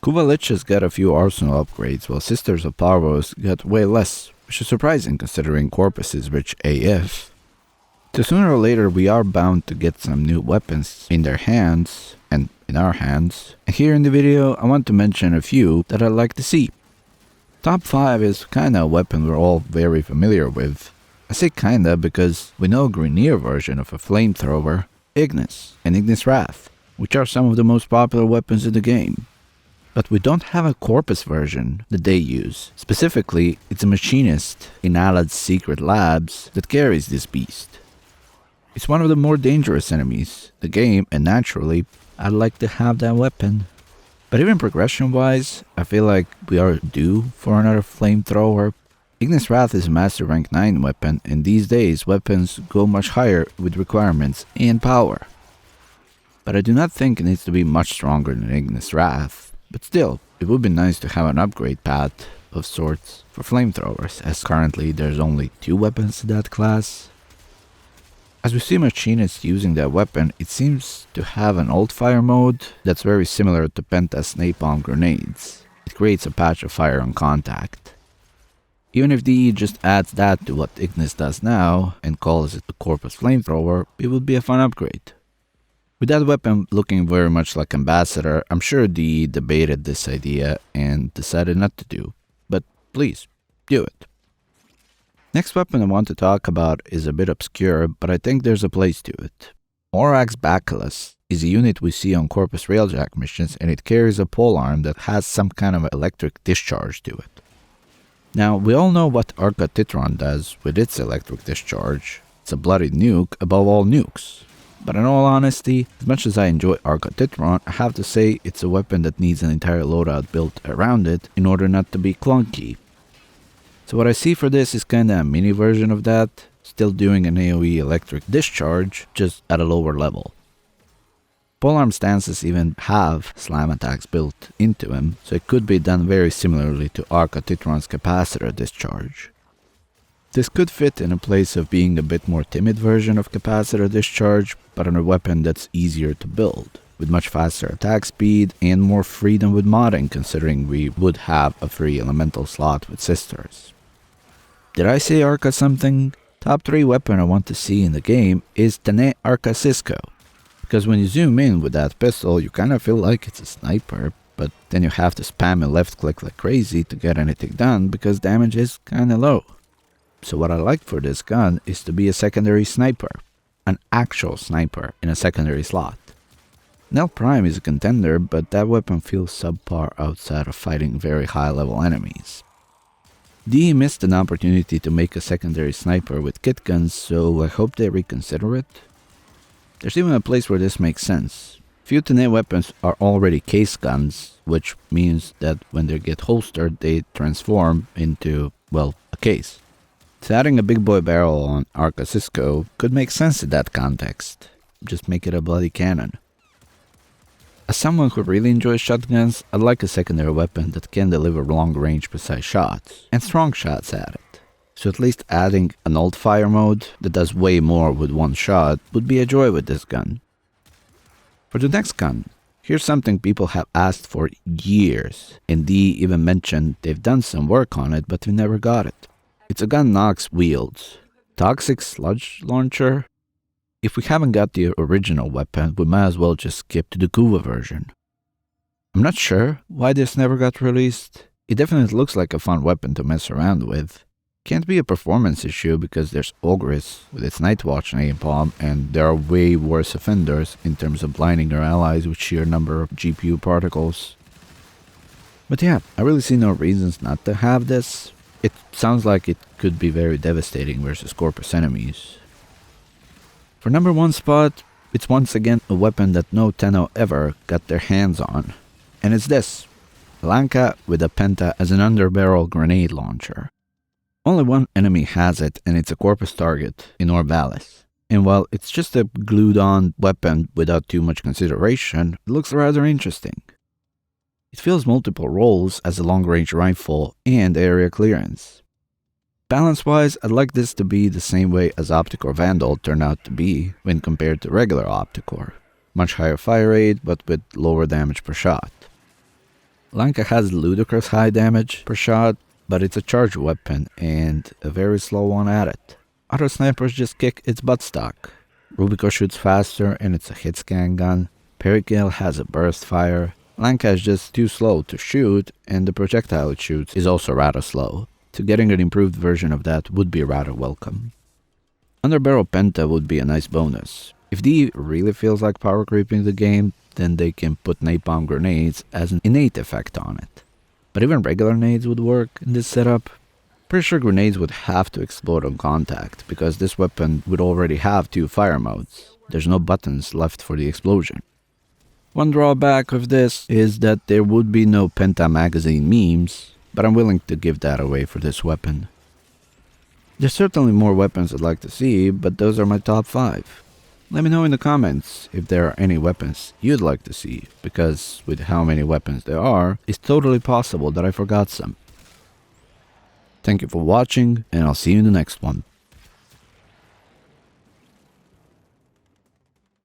Kuva Liches got a few arsenal upgrades, while Sisters of Parvos got way less, which is surprising considering Corpus is rich AF. So sooner or later we are bound to get some new weapons in their hands, and in our hands. And here in the video I want to mention a few that I'd like to see. Top 5 is kinda a weapon we're all very familiar with. I say kinda because we know a Grineer version of a flamethrower, Ignis, and Ignis Wrath, which are some of the most popular weapons in the game. But we don't have a Corpus version that they use. Specifically, it's a machinist in Alad's secret labs that carries this beast. It's one of the more dangerous enemies in the game, and naturally, I'd like to have that weapon. But even progression-wise, I feel like we are due for another flamethrower. Ignis Wrath is a Master Rank 9 weapon, and these days weapons go much higher with requirements and power. But I do not think it needs to be much stronger than Ignis Wrath. But still, it would be nice to have an upgrade path of sorts for flamethrowers, as currently there's only 2 weapons in that class. As we see machinists using that weapon, it seems to have an old fire mode that's very similar to Penta's napalm grenades. It creates a patch of fire on contact. Even if DE just adds that to what Ignis does now and calls it the Corpus flamethrower, it would be a fun upgrade. With that weapon looking very much like Ambassador, I'm sure DE debated this idea and decided not to do, but please, do it. Next weapon I want to talk about is a bit obscure, but I think there's a place to it. Oraks backless is a unit we see on Corpus Railjack missions, and it carries a polearm that has some kind of electric discharge to it. Now, we all know what Arca Cisco does with its electric discharge. It's a bloody nuke above all nukes. But in all honesty, as much as I enjoy Arca Cisco, I have to say it's a weapon that needs an entire loadout built around it in order not to be clunky. So what I see for this is kinda a mini version of that, still doing an AoE electric discharge, just at a lower level. Polearm stances even have slam attacks built into them, so it could be done very similarly to Arca Cisco's capacitor discharge. This could fit in a place of being a bit more timid version of capacitor discharge, but on a weapon that's easier to build, with much faster attack speed and more freedom with modding, considering we would have a free elemental slot with Sisters. Did I say Arca something? Top 3 weapon I want to see in the game is Tenet Arca Cisco. Because when you zoom in with that pistol, you kinda feel like it's a sniper, but then you have to spam a left click like crazy to get anything done because damage is kinda low. So what I like for this gun is to be a secondary sniper. An actual sniper in a secondary slot. Nel Prime is a contender, but that weapon feels subpar outside of fighting very high level enemies. DE missed an opportunity to make a secondary sniper with kit guns, so I hope they reconsider it. There's even a place where this makes sense. Few Tenet weapons are already case guns, which means that when they get holstered, they transform into, well, a case. So adding a big boy barrel on Arca Cisco could make sense in that context. Just make it a bloody cannon. As someone who really enjoys shotguns, I'd like a secondary weapon that can deliver long-range precise shots, and strong shots at it. So at least adding an old fire mode that does way more with one shot would be a joy with this gun. For the next gun, here's something people have asked for years, and DE even mentioned they've done some work on it, but we never got it. It's a gun Nox wields. Toxic Sludge launcher? If we haven't got the original weapon, we might as well just skip to the Kuva version. I'm not sure why this never got released. It definitely looks like a fun weapon to mess around with. Can't be a performance issue because there's Ogress with its Nightwatch napalm, and there are way worse offenders in terms of blinding your allies with sheer number of GPU particles. But yeah, I really see no reasons not to have this. It sounds like it could be very devastating versus Corpus enemies. For number 1 spot, it's once again a weapon that no Tenno ever got their hands on. And it's this. Lanka with a Penta as an underbarrel grenade launcher. Only one enemy has it, and it's a Corpus target in Orvalis. And while it's just a glued on weapon without too much consideration, it looks rather interesting. It fills multiple roles as a long-range rifle and area clearance. Balance-wise, I'd like this to be the same way as Opticore Vandal turned out to be when compared to regular Opticore. Much higher fire rate, but with lower damage per shot. Lanka has ludicrous high damage per shot, but it's a charged weapon and a very slow one at it. Other snipers just kick its buttstock. Rubico shoots faster and it's a hit scan gun. Perikill has a burst fire. Lanka is just too slow to shoot, and the projectile it shoots is also rather slow, so getting an improved version of that would be rather welcome. Underbarrel Penta would be a nice bonus. If D really feels like power creeping the game, then they can put napalm grenades as an innate effect on it. But even regular nades would work in this setup. Pretty sure grenades would have to explode on contact, because this weapon would already have 2 fire modes. There's no buttons left for the explosion. One drawback of this is that there would be no Penta magazine memes, but I'm willing to give that away for this weapon. There's certainly more weapons I'd like to see, but those are my top 5. Let me know in the comments if there are any weapons you'd like to see, because with how many weapons there are, it's totally possible that I forgot some. Thank you for watching, and I'll see you in the next one.